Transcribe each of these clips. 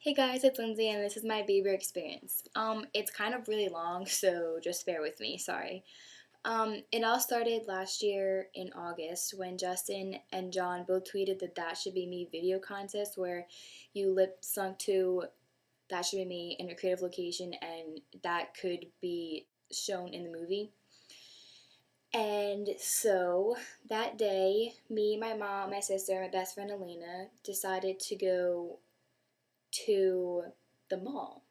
Hey guys, it's Lynsey and this is my Bieber Experience. It's kind of really long, so just bear with me, sorry. It all started last year in August when Justin and John both tweeted the That Should Be Me video contest where you lip sync to That Should Be Me in a creative location and that could be shown in the movie. And so that day, me, my mom, my sister, my best friend Elena decided to go to the mall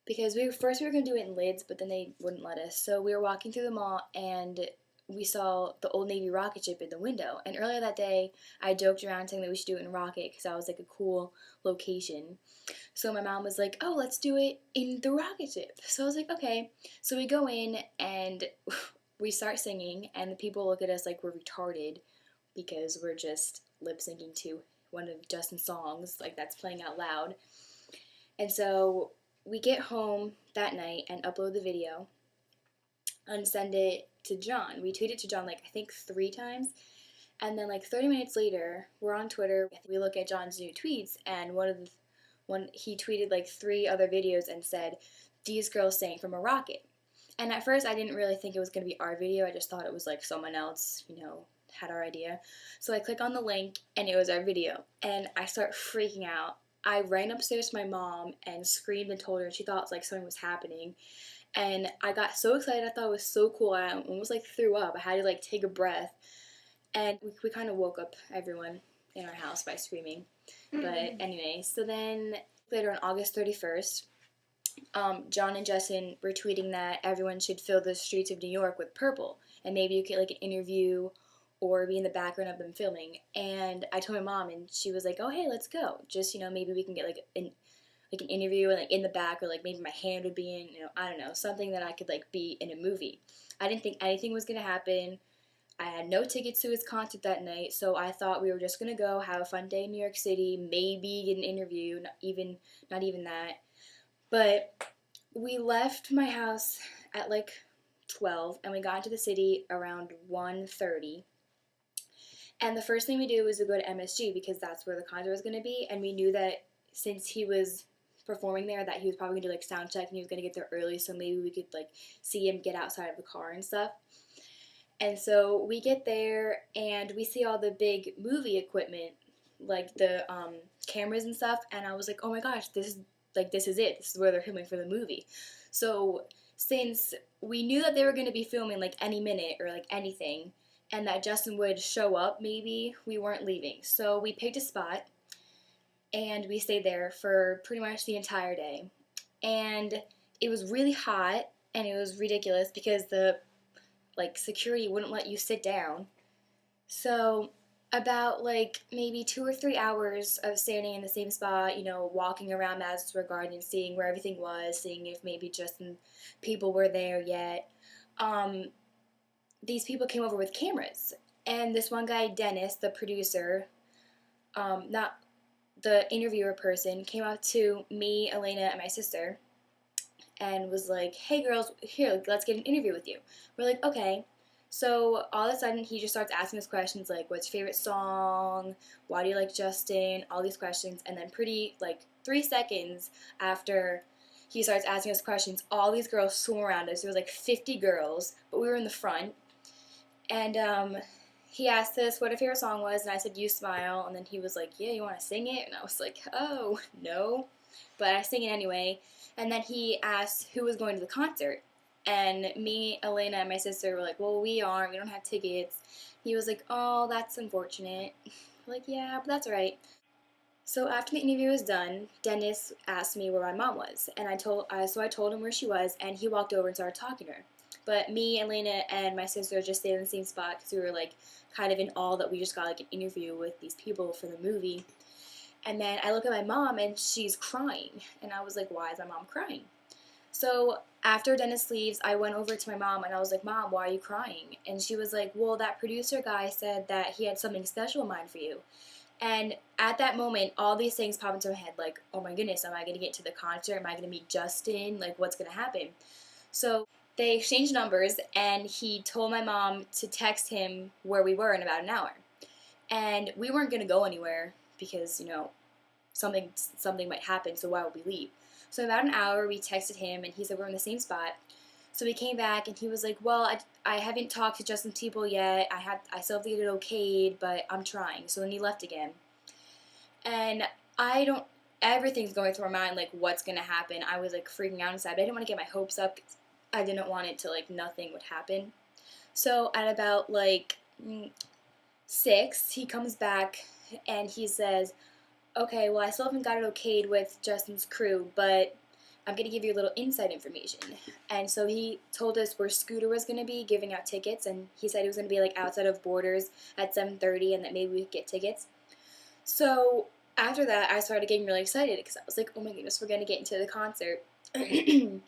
because we were gonna do it in Lids, but then they wouldn't let us. So we were walking through the mall and we saw the Old Navy rocket ship in the window. And earlier that day, I joked around saying that we should do it in Rocket because that was like a cool location. So my mom was like, "Oh, let's do it in the rocket ship." So I was like, "Okay." So we go in and we start singing, and the people look at us like we're retarded because we're just lip syncing to one of Justin's songs, like that's playing out loud. And so we get home that night and upload the video and send it to John. We tweeted to John like I think 3 times. And then like 30 minutes later, we're on Twitter. We look at John's new tweets, and one he tweeted like 3 other videos and said, "These girls sang from a rocket." And at first, I didn't really think it was gonna be our video. I just thought it was like someone else, had our idea. So I click on the link, and it was our video. And I start freaking out. I ran upstairs to my mom and screamed and told her. She thought like something was happening. And I got so excited. I thought it was so cool. I almost like threw up. I had to like take a breath. And we kind of woke up everyone in our house by screaming. But anyway, so then later on August 31st, John and Justin were tweeting that everyone should fill the streets of New York with purple. And maybe you could like an interview or be in the background of them filming. And I told my mom, and she was like, "Oh, hey, let's go. Just, maybe we can get like an interview and like in the back, or like maybe my hand would be in, I don't know, something that I could like be in a movie." I didn't think anything was gonna happen. I had no tickets to his concert that night, so I thought we were just gonna go have a fun day in New York City, maybe get an interview, not even that. But we left my house at like 12 and we got into the city around 1:30. And the first thing we did was to go to MSG because that's where the concert was going to be. And we knew that since he was performing there, that he was probably going to do like sound check and he was going to get there early. So maybe we could like see him get outside of the car and stuff. And so we get there and we see all the big movie equipment, like the cameras and stuff. And I was like, "Oh my gosh, this is it. This is where they're filming for the movie." So since we knew that they were going to be filming like any minute or like anything, and that Justin would show up, maybe we weren't leaving. So we picked a spot, and we stayed there for pretty much the entire day. And it was really hot, and it was ridiculous because the security wouldn't let you sit down. So about like maybe 2 or 3 hours of standing in the same spot, walking around Madison Square Garden, seeing where everything was, seeing if maybe Justin people were there yet. These people came over with cameras. And this one guy, Dennis, the producer, not the interviewer person, came up to me, Elena, and my sister and was like, "Hey girls, here, let's get an interview with you." We're like, "Okay." So all of a sudden, he just starts asking us questions like, "What's your favorite song? Why do you like Justin?" All these questions. And then pretty, 3 seconds after he starts asking us questions, all these girls swim around us. There was like 50 girls, but we were in the front. And he asked us what our favorite song was, and I said, "You Smile." And then he was like, "Yeah, you want to sing it?" And I was like, "Oh, no." But I sang it anyway. And then he asked who was going to the concert. And me, Elena, and my sister were like, "Well, we aren't. We don't have tickets." He was like, "Oh, that's unfortunate." We're like, "Yeah, but that's all right." So after the interview was done, Dennis asked me where my mom was. And I told him where she was, and he walked over and started talking to her. But me, Elena, and my sister just stayed in the same spot because we were like kind of in awe that we just got like an interview with these people for the movie. And then I look at my mom and she's crying. And I was like, "Why is my mom crying?" So after Dennis leaves, I went over to my mom and I was like, "Mom, why are you crying?" And she was like, "Well, that producer guy said that he had something special in mind for you." And at that moment, all these things pop into my head like, "Oh my goodness, am I going to get to the concert? Am I going to meet Justin? Like, what's going to happen?" So they exchanged numbers, and he told my mom to text him where we were in about an hour. And we weren't going to go anywhere because, something might happen, so why would we leave? So about an hour, we texted him, and he said we're in the same spot. So he came back, and he was like, well, I haven't talked to Justin's people yet. I still have to get it okayed, but I'm trying. So then he left again. And I don't, everything's going through my mind, like, what's going to happen. I was, like, freaking out inside, but I didn't want to get my hopes up. I didn't want it to, like, nothing would happen. So at about, like, 6, he comes back, and he says, okay, well, I still haven't got it okayed with Justin's crew, but I'm going to give you a little inside information. And so he told us where Scooter was going to be giving out tickets, and he said it was going to be, like, outside of Borders at 7:30, and that maybe we could get tickets. So after that, I started getting really excited because I was like, oh my goodness, we're going to get into the concert.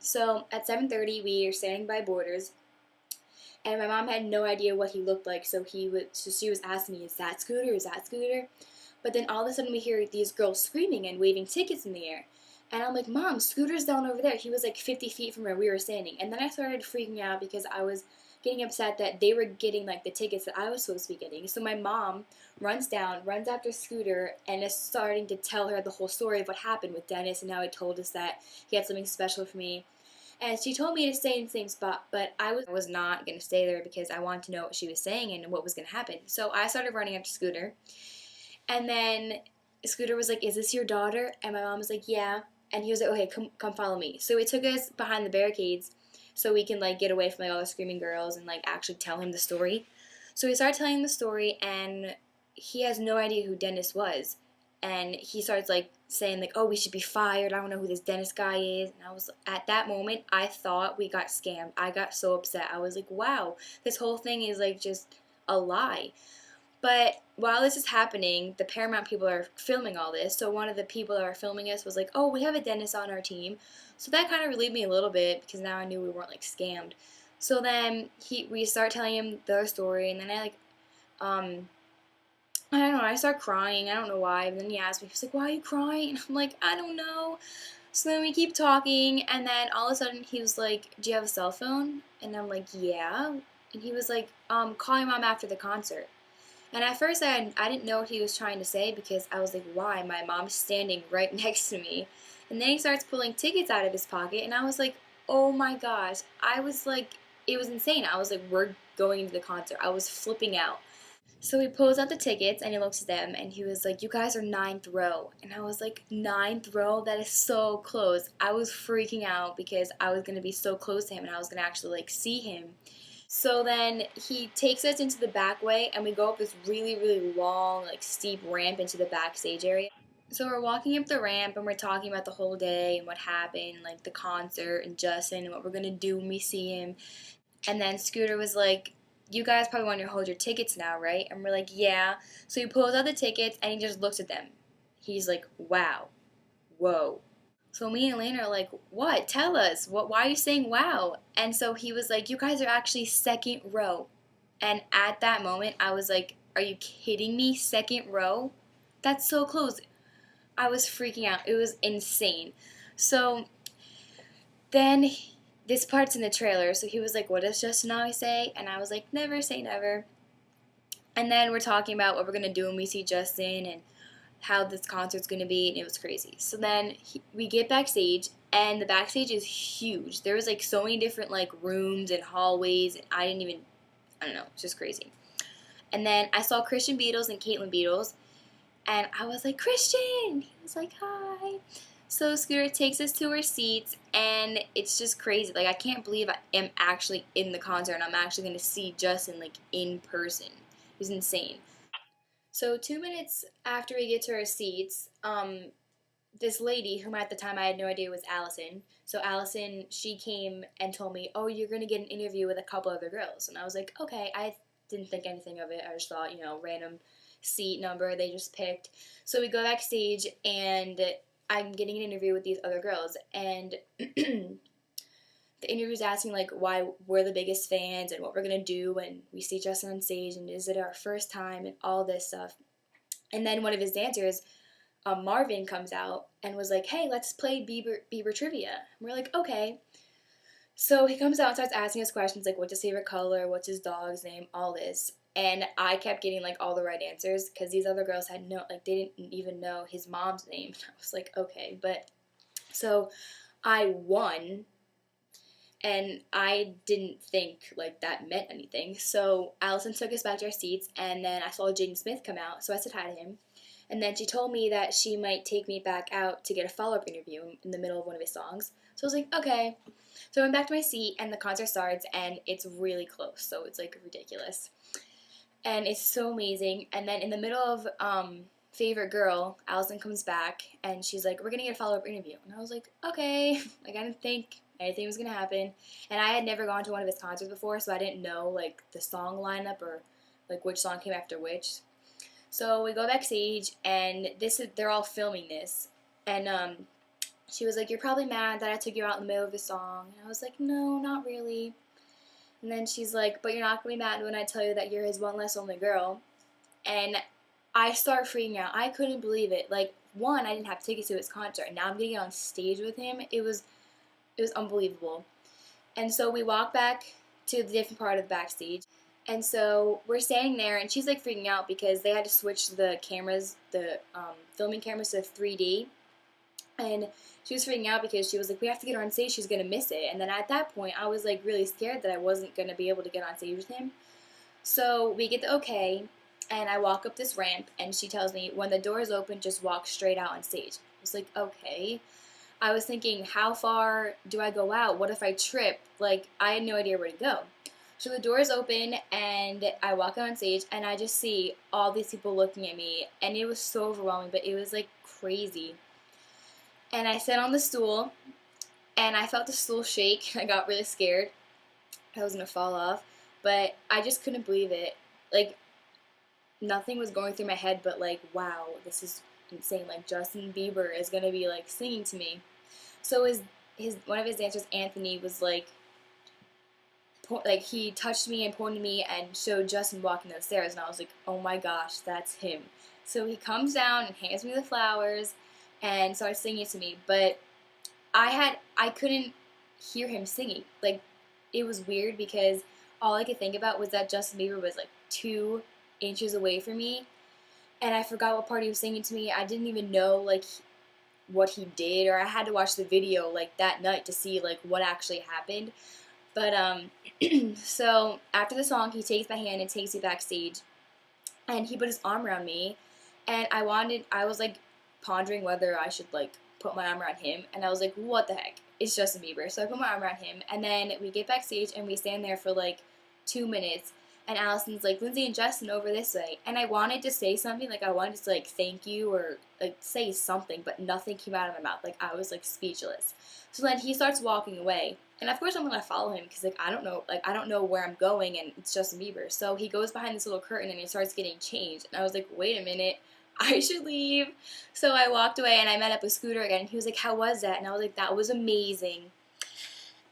So at 7:30, we are standing by Borders, and my mom had no idea what he looked like, so she was asking me, is that Scooter? Is that Scooter? But then all of a sudden we hear these girls screaming and waving tickets in the air. And I'm like, Mom, Scooter's down over there. He was like 50 feet from where we were standing. And then I started freaking out because I was getting upset that they were getting like the tickets that I was supposed to be getting. So my mom runs down, runs after Scooter, and is starting to tell her the whole story of what happened with Dennis and how he told us that he had something special for me. And she told me to stay in the same spot, but I was not going to stay there because I wanted to know what she was saying and what was going to happen. So I started running after Scooter. And then Scooter was like, is this your daughter? And my mom was like, yeah. And he was like, okay, come follow me. So he took us behind the barricades so we can, like, get away from, like, all the screaming girls and, like, actually tell him the story. So we started telling him the story, and he has no idea who Dennis was. And he starts, like, saying, like, oh, we should be fired. I don't know who this Dennis guy is. And I was, at that moment, I thought we got scammed. I got so upset. I was like, wow, this whole thing is, like, just a lie. But while this is happening, the Paramount people are filming all this. So one of the people that are filming us was like, oh, we have a dentist on our team. So that kind of relieved me a little bit because now I knew we weren't, like, scammed. So then we start telling him their story, and then I don't know, I start crying. I don't know why. And then he asked me, he's like, why are you crying? And I'm like, I don't know. So then we keep talking, and then all of a sudden he was like, do you have a cell phone? And I'm like, yeah. And he was like, call your mom after the concert. And at first I didn't know what he was trying to say because I was like, why? My mom's standing right next to me. And then he starts pulling tickets out of his pocket, and I was like, oh my gosh. I was like, it was insane. I was like, we're going to the concert. I was flipping out. So he pulls out the tickets, and he looks at them, and he was like, you guys are 9th row. And I was like, 9th row? That is so close. I was freaking out because I was going to be so close to him, and I was going to actually, like, see him. So then he takes us into the back way, and we go up this really, really long, like, steep ramp into the backstage area. So we're walking up the ramp, and we're talking about the whole day and what happened, like the concert and Justin and what we're going to do when we see him. And then Scooter was like, you guys probably want to hold your tickets now, right? And we're like, yeah. So he pulls out the tickets, and he just looks at them. He's like, wow, whoa. So me and Elena are like, what? Tell us. Why are you saying wow? And so he was like, you guys are actually 2nd row. And at that moment, I was like, are you kidding me? 2nd row? That's so close. I was freaking out. It was insane. So then this part's in the trailer. So he was like, what does Justin always say? And I was like, never say never. And then we're talking about what we're going to do when we see Justin and how this concert's going to be, and it was crazy. So then we get backstage, and the backstage is huge. There was, like, so many different, like, rooms and hallways, and I don't know, it's just crazy. And then I saw Christian Beatles and Caitlin Beatles, and I was like, Christian! He was like, hi. So Scooter takes us to our seats, and it's just crazy. Like, I can't believe I am actually in the concert, and I'm actually going to see Justin, like, in person. It was insane. So 2 minutes after we get to our seats, this lady, whom at the time I had no idea was Allison. So Allison, she came and told me, oh, you're going to get an interview with a couple other girls. And I was like, okay. I didn't think anything of it. I just thought, random seat number they just picked. So we go backstage, and I'm getting an interview with these other girls. And the interview's asking, like, why we're the biggest fans and what we're going to do when we see Justin on stage, and is it our first time, and all this stuff. And then one of his dancers, Marvin, comes out and was like, hey, let's play Bieber trivia. And we're like, okay. So he comes out and starts asking us questions like, what's his favorite color, what's his dog's name, all this. and I kept getting like all the right answers because these other girls had they didn't even know his mom's name. I was like, okay, but so I won, and I didn't think like that meant anything. So Allison took us back to our seats, and then I saw Jaden Smith come out, so I said hi to him. And then she told me that she might take me back out to get a follow-up interview in the middle of one of his songs. So I was like, okay. So I went back to my seat, and the concert starts, and it's really close, so it's like ridiculous. And it's so amazing. And then in the middle of Favorite Girl, Allison comes back, and she's like, we're going to get a follow-up interview. And I was like, okay. Like, I didn't think anything was going to happen. And I had never gone to one of his concerts before, so I didn't know, like, the song lineup or, like, which song came after which. So we go backstage, and they're all filming this. And she was like, you're probably mad that I took you out in the middle of the song. And I was like, no, not really. And then she's like, but you're not going to be mad when I tell you that you're his one less only girl. And I start freaking out. I couldn't believe it. Like, one, I didn't have tickets to his concert, and now I'm getting on stage with him. It was unbelievable. And so we walk back to the different part of the backstage. And so we're standing there, and she's like freaking out because they had to switch the cameras, the filming cameras to 3D. And she was freaking out because she was like, we have to get her on stage, she's going to miss it. And then at that point, I was like really scared that I wasn't going to be able to get on stage with him. So we get the okay, and I walk up this ramp, and she tells me, when the doors open, just walk straight out on stage. I was like, okay. I was thinking, how far do I go out? What if I trip? Like, I had no idea where to go. So the doors open, and I walk out on stage, and I just see all these people looking at me, and it was so overwhelming, but it was like crazy. And I sat on the stool, and I felt the stool shake. I got really scared I was going to fall off, but I just couldn't believe it. Like, nothing was going through my head but, like, wow, this is insane. Like, Justin Bieber is going to be, like, singing to me. So one of his dancers, Anthony, was, like, he touched me and pointed me and showed Justin walking down the stairs, and I was like, oh my gosh, that's him. So he comes down and hands me the flowers and started singing to me, but I couldn't hear him singing. Like, it was weird because all I could think about was that Justin Bieber was like 2 inches away from me, and I forgot what part he was singing to me. I didn't even know like what he did, or I had to watch the video like that night to see like what actually happened. But so after the song, he takes my hand and takes me backstage, and he put his arm around me, and I was like pondering whether I should like put my arm around him, and I was like, what the heck, it's Justin Bieber. So I put my arm around him, and then we get backstage and we stand there for like 2 minutes, and Allison's like, Lynsey and Justin over this way, and I wanted to say something, like I wanted to like thank you or like say something, but nothing came out of my mouth. Like, I was like speechless. So then he starts walking away, and of course I'm gonna follow him because like I don't know where I'm going, and it's Justin Bieber. So he goes behind this little curtain and he starts getting changed, and I was like, wait a minute, I should leave. So I walked away, and I met up with Scooter again, and he was like, how was that? And I was like, that was amazing.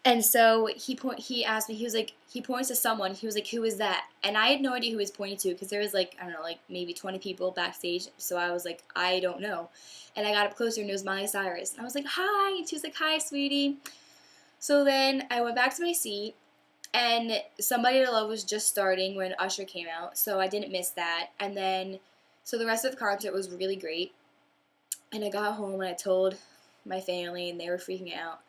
And so he asked me, he points to someone, he was like, who is that? And I had no idea who he was pointing to because there was like, I don't know, like maybe 20 people backstage, so I was like, I don't know. And I got up closer, and it was Miley Cyrus. And I was like, hi, and she was like, hi, sweetie. So then I went back to my seat, and Somebody to Love was just starting when Usher came out, so I didn't miss that. And then, so the rest of the concert was really great, and I got home, and I told my family, and they were freaking out.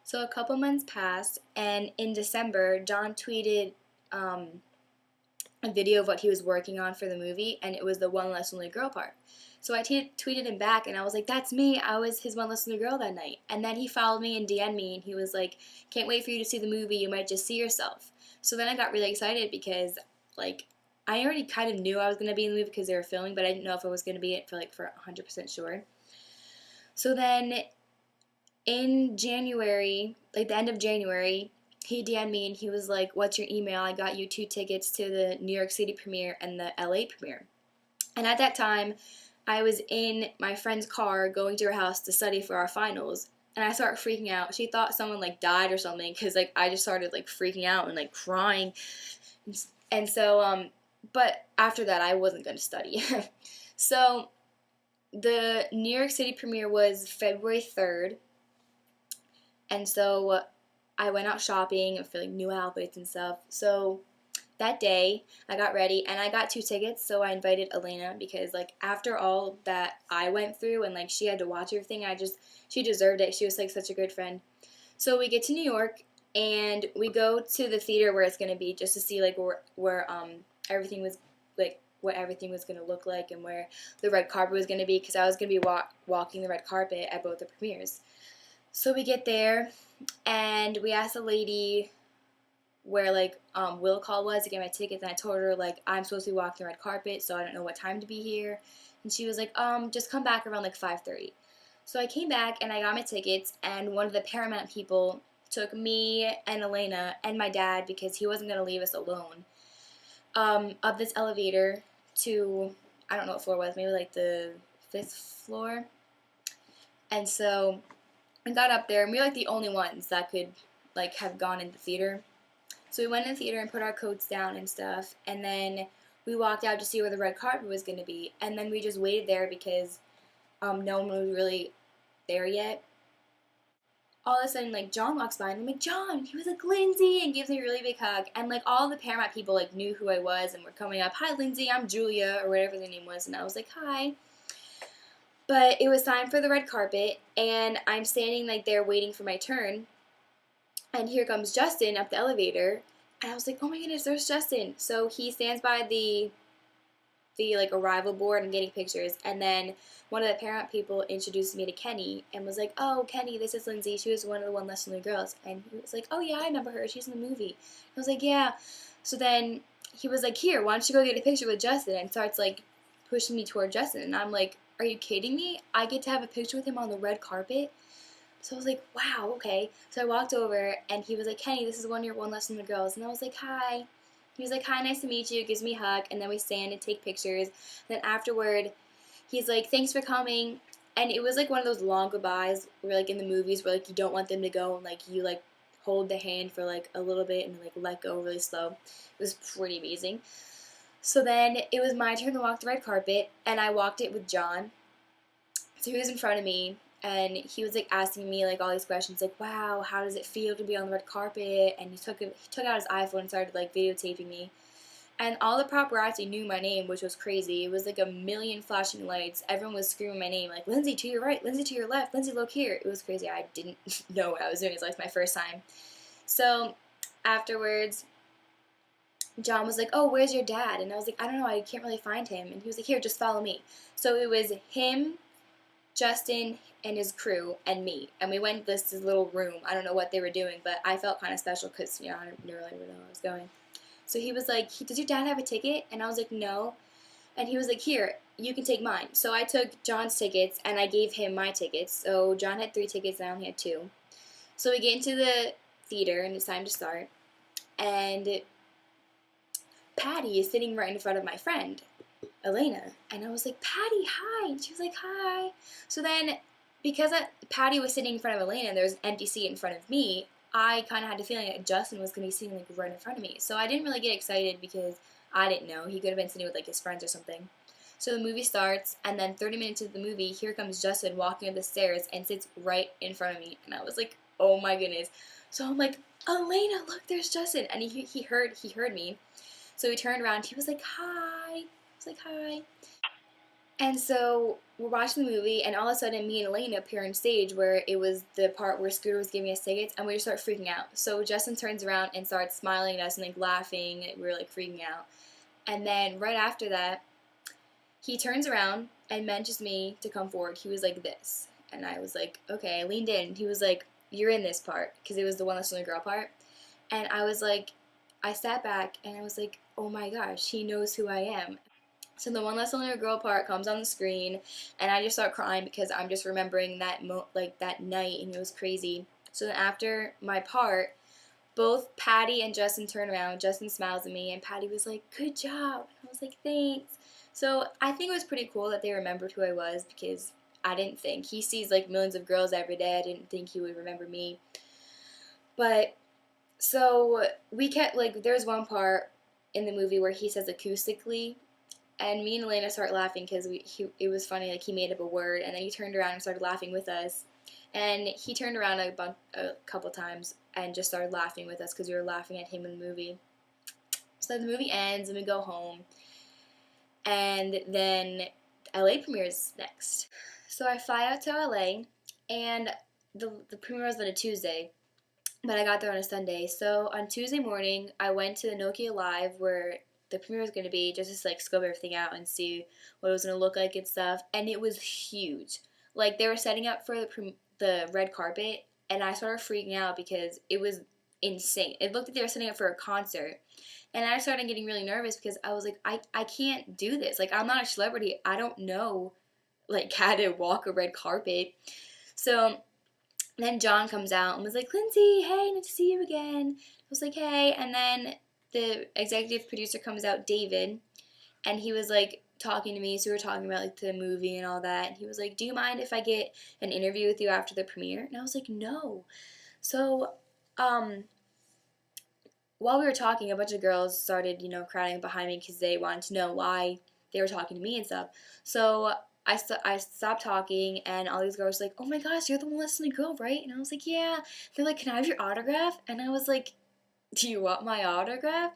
So a couple months passed, and in December, John tweeted a video of what he was working on for the movie, and it was the One Less Lonely Girl part. So I tweeted him back, and I was like, that's me. I was his One Less Lonely Girl that night. And then he followed me and DM'd me, and he was like, can't wait for you to see the movie. You might just see yourself. So then I got really excited because, like, I already kind of knew I was going to be in the movie because they were filming, but I didn't know if I was going to be it for 100% sure. So then in January, like the end of January, he DM'd me, and he was like, what's your email? I got you 2 tickets to the New York City premiere and the LA premiere. And at that time, I was in my friend's car going to her house to study for our finals, and I started freaking out. She thought someone like died or something because like I just started like freaking out and like crying. And so but after that I wasn't going to study. So the New York City premiere was February 3rd. And so I went out shopping for like new outfits and stuff. So that day I got ready and I got 2 tickets, so I invited Elena because like after all that I went through and like she had to watch everything, she deserved it. She was like such a good friend. So we get to New York and we go to the theater where it's gonna be just to see like where everything was like what everything was gonna look like and where the red carpet was gonna be because I was gonna be walking the red carpet at both the premieres. So we get there and we asked the lady where like will call was to get my tickets, and I told her like I'm supposed to be walking the red carpet, so I don't know what time to be here. And she was like, just come back around like 5:30. So I came back and I got my tickets, and one of the Paramount people took me and Elena and my dad because he wasn't gonna leave us alone. Up this elevator to I don't know what floor it was, maybe like the 5th floor. And so I got up there, and we were like the only ones that could like have gone in the theater. So we went in the theater and put our coats down and stuff, and then we walked out to see where the red carpet was going to be, and then we just waited there because no one was really there yet. All of a sudden, like, John walks by, and I'm like, John! He was like, Lynsey! And gives me a really big hug, and like, all the Paramount people like knew who I was and were coming up, hi Lynsey, I'm Julia, or whatever their name was, and I was like, hi. But it was time for the red carpet, and I'm standing like there waiting for my turn, and here comes Justin up the elevator, and I was like, oh my goodness, there's Justin. So he stands by the like arrival board and getting pictures, and then one of the Paramount people introduced me to Kenny and was like, oh, Kenny, this is Lynsey. She was one of the One Less Lonely Girls. And he was like, oh yeah, I remember her. She's in the movie. I was like, yeah. So then he was like, here, why don't you go get a picture with Justin? And starts like pushing me toward Justin. And I'm like, are you kidding me? I get to have a picture with him on the red carpet? So I was like, wow, okay. So I walked over, and he was like, Kenny, this is one of your One Less Lonely Girls. And I was like, hi. He was like, hi, nice to meet you, gives me a hug, and then we stand and take pictures. Then afterward, he's like, thanks for coming. And it was like one of those long goodbyes where like in the movies where like you don't want them to go, and like you like hold the hand for like a little bit and like let go really slow. It was pretty amazing. So then it was my turn to walk the red carpet, and I walked it with John. So he was in front of me, and he was like asking me like all these questions, like, wow, how does it feel to be on the red carpet? And he took out his iPhone and started like videotaping me. And all the paparazzi knew my name, which was crazy. It was like a million flashing lights. Everyone was screaming my name, like, Lynsey to your right, Lynsey to your left, Lynsey look here. It was crazy. I didn't know what I was doing. It was like my first time. So afterwards, John was like, oh, where's your dad? And I was like, I don't know, I can't really find him. And he was like, here, just follow me. So it was him, Justin, and his crew, and me. And we went to this little room. I don't know what they were doing, but I felt kind of special because, you know, I didn't really know where I was going. So he was like, does your dad have a ticket? And I was like, no. And he was like, here, you can take mine. So I took John's tickets, and I gave him my tickets. So John had 3 tickets, and I only had 2. So we get into the theater, and it's time to start. And Patty is sitting right in front of my friend, Elena. And I was like, Patty, hi. And she was like, hi. So then, because Patty was sitting in front of Elena and there was an empty seat in front of me, I kind of had the feeling that Justin was going to be sitting like right in front of me. So I didn't really get excited because I didn't know. He could have been sitting with like his friends or something. So the movie starts, and then 30 minutes into the movie, here comes Justin walking up the stairs and sits right in front of me. And I was like, oh my goodness. So I'm like, Elena, look, there's Justin. And he heard me. So he turned around. He was like, hi. I was like, hi. And so we're watching the movie, and all of a sudden, me and Elena appear on stage where it was the part where Scooter was giving us tickets, and we just start freaking out. So Justin turns around and starts smiling at us and like laughing. We were like freaking out. And then right after that, he turns around and mentions me to come forward. He was like this, and I was like, okay. I leaned in. He was like, you're in this part, because it was the One Less Lonely Girl part. And I was like, I sat back and I was like, oh my gosh, he knows who I am. So the One Less Lonely Girl part comes on the screen, and I just start crying because I'm just remembering that that night, and it was crazy. So then after my part, both Patty and Justin turn around. Justin smiles at me, and Patty was like, good job. And I was like, thanks. So I think it was pretty cool that they remembered who I was, because I didn't think. He sees like millions of girls every day. I didn't think he would remember me. But so we kept like, there's one part in the movie where he says acoustically, and me and Elena start laughing because it was funny. Like, he made up a word, and then he turned around and started laughing with us. And he turned around a couple times and just started laughing with us because we were laughing at him in the movie. So the movie ends and we go home, and then LA premieres next. So I fly out to LA, and the premiere was on a Tuesday, but I got there on a Sunday. So on Tuesday morning, I went to the Nokia Live where the premiere was going to be, just to like scope everything out and see what it was going to look like and stuff. And it was huge. Like, they were setting up for the red carpet, and I started freaking out because it was insane. It looked like they were setting up for a concert. And I started getting really nervous because I was like, I can't do this. Like, I'm not a celebrity. I don't know, like, how to walk a red carpet. So then John comes out and was like, Lynsey, hey, nice to see you again. I was like, hey. And then the executive producer comes out, David, and he was like talking to me. So we were talking about like the movie and all that. And he was like, do you mind if I get an interview with you after the premiere? And I was like, no. So while we were talking, a bunch of girls started, crowding behind me because they wanted to know why they were talking to me and stuff. So I stopped talking, and all these girls were like, oh my gosh, you're the one listening girl, right? And I was like, yeah. They're like, can I have your autograph? And I was like, do you want my autograph?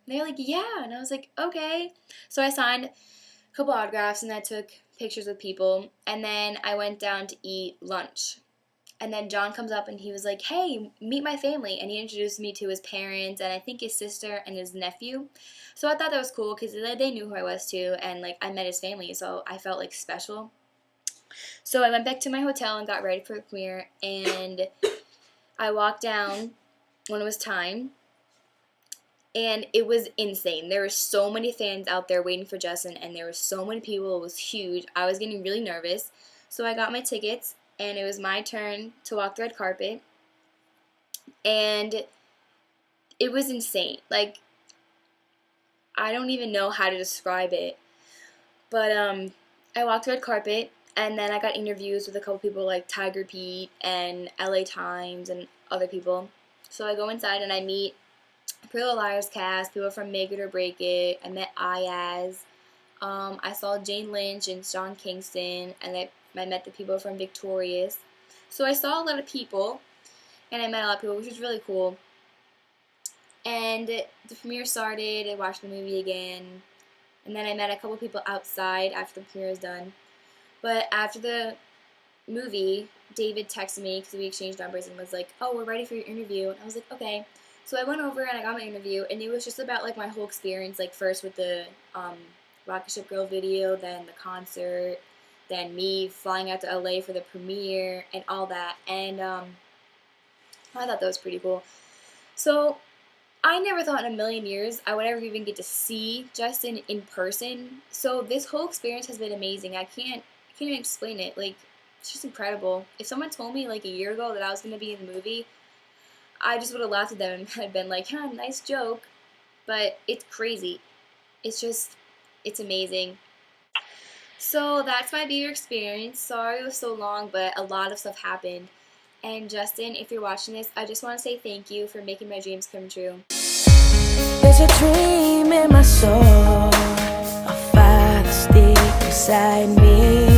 And they're like, yeah. And I was like, okay. So I signed a couple autographs, and I took pictures with people, and then I went down to eat lunch. And then John comes up, and he was like, hey, meet my family. And he introduced me to his parents, and I think his sister and his nephew. So I thought that was cool because they knew who I was too, and like I met his family, so I felt like special. So I went back to my hotel and got ready for the premiere, and I walked down when it was time, and it was insane. There were so many fans out there waiting for Justin, and there were so many people. It was huge. I was getting really nervous. So I got my tickets, and it was my turn to walk the red carpet, and it was insane. Like, I don't even know how to describe it, but I walked the red carpet, and then I got interviews with a couple people like Tiger Pete and LA Times and other people. So I go inside and I meet Pretty Little Liars cast, people from Make It or Break It. I met Ayaz. I saw Jane Lynch and Sean Kingston, and I met the people from Victorious. So I saw a lot of people, and I met a lot of people, which was really cool. And the premiere started, I watched the movie again, and then I met a couple people outside after the premiere was done. But after the movie, David texted me, because we exchanged numbers, and was like, oh, we're ready for your interview. And I was like, okay. So I went over and I got my interview, and it was just about like my whole experience, like first with the Rocket Ship Girl video, then the concert, then me flying out to LA for the premiere, and all that. And I thought that was pretty cool. So I never thought in a million years I would ever even get to see Justin in person. So this whole experience has been amazing. I can't even explain it. Like, it's just incredible. If someone told me like a year ago that I was going to be in the movie, I just would have laughed at them and had been like, huh, nice joke. But it's crazy. It's amazing. So that's my Bieber experience. Sorry it was so long, but a lot of stuff happened. And Justin, if you're watching this, I just want to say thank you for making my dreams come true. There's a dream in my soul, a fire that's deep inside me.